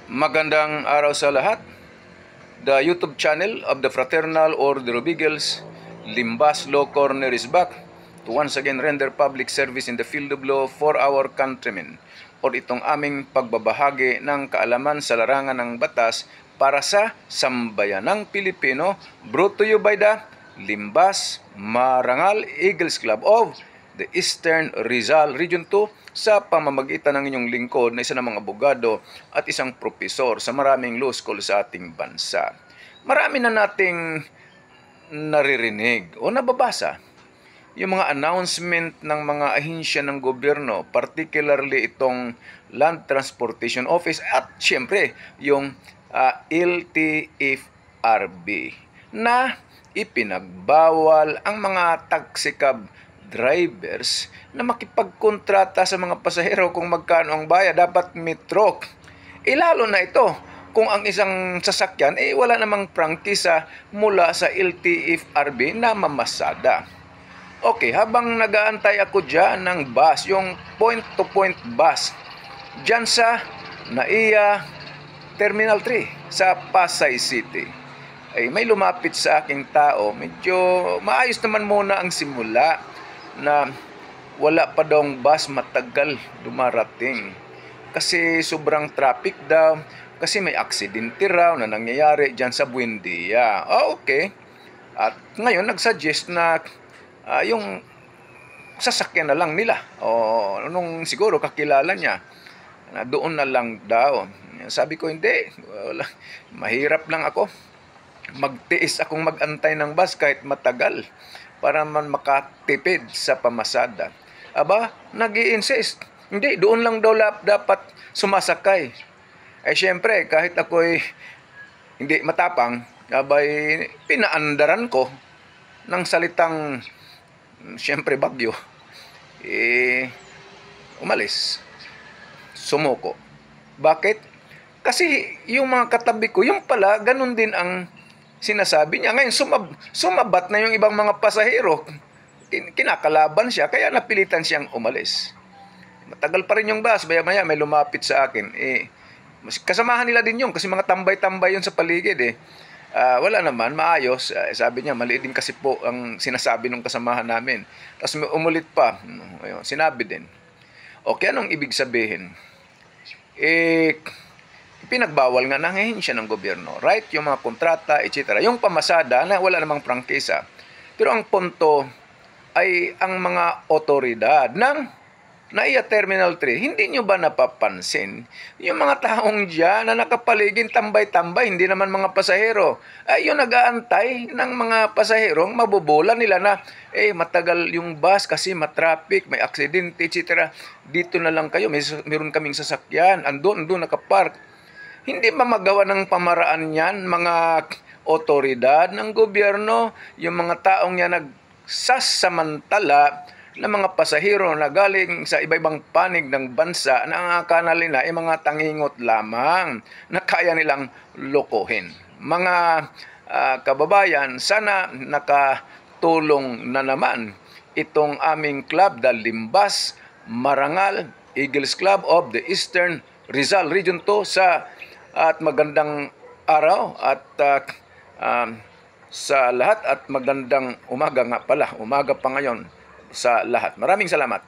Magandang araw sa lahat. The YouTube channel of the Fraternal Order of Eagles, Limbas Law Corner is back to once again render public service in the field of law for our countrymen, or itong aming pagbabahagi ng kaalaman sa larangan ng batas para sa sambayanang Pilipino, brought to you by the Limbas Marangal Eagles Club of the Eastern Rizal Region 2 sa pamamagitan ng inyong lingkod na isa namang abogado at isang propesor sa maraming law school sa ating bansa. Marami na nating naririnig o nababasa yung mga announcement ng mga ahensya ng gobyerno, particularly itong Land Transportation Office at syempre yung LTFRB na ipinagbawal ang mga taxi cab drivers na makipagkontrata sa mga pasahero kung magkano ang bayad, dapat metro. Lalo na ito kung ang isang sasakyan wala namang prangkisa mula sa LTFRB na mamasada. Okay, habang nag-aantay ako dyan ng bus, yung point-to-point bus, dyan sa NAIA Terminal 3 sa Pasay City, ay may lumapit sa aking tao. Medyo maayos naman muna ang simula na wala pa daw ang bus, matagal dumarating. Kasi sobrang traffic daw, kasi may aksidente raw na nangyayari dyan sa Buendia. Okay. At ngayon nagsuggest na yung sasakyan na lang nila. Nung siguro kakilala niya, na doon na lang daw. Sabi ko, hindi. Wala. Mahirap lang ako. Magtiis akong mag-antay ng bus kahit matagal para man makatipid sa pamasada. Aba, nag-i-insist. Hindi, doon lang daw dapat sumasakay. Syempre, kahit ako'y hindi matapang, abay, pinaandaran ko ng salitang, syempre, bagyo. Umalis. Sumuko. Bakit? Kasi yung mga katabi ko, yung pala, ganun din ang sinasabi niya. Ngayon, sumabat na yung ibang mga pasahero. Kinakalaban siya, kaya napilitan siyang umalis. Matagal pa rin yung bus, maya-maya may lumapit sa akin. Kasamahan nila din yun, kasi mga tambay-tambay yun sa paligid. Wala naman, maayos. Sabi niya, mali din kasi po ang sinasabi ng kasamahan namin. Tapos umulit pa. Sinabi din. Okay, anong ibig sabihin? Pinagbawal nga ng ahensya ng gobyerno, right? Yung mga kontrata, etc. Yung pamasada na wala namang prangkisa. Pero ang punto ay ang mga otoridad ng NAIA Terminal 3, hindi nyo ba napapansin yung mga taong dyan na nakapaligid tambay-tambay, hindi naman mga pasahero, yung nag-aantay ng mga pasahero, mabubulan nila na matagal yung bus kasi matraffic, may aksidente, etc. Dito na lang kayo, meron kaming sasakyan, andun nakapark. Hindi ba magawa ng pamaraan yan, mga otoridad ng gobyerno, yung mga taong yan nagsasamantala ng mga pasahero na galing sa iba-ibang panig ng bansa na ang akala nila ay mga tangingot lamang na kaya nilang lokohin. Mga kababayan, sana nakatulong na naman itong aming club, the Limbas Marangal Eagles Club of the Eastern Rizal Region 2 at magandang araw at sa lahat at magandang umaga nga pala. Umaga pa ngayon sa lahat. Maraming salamat.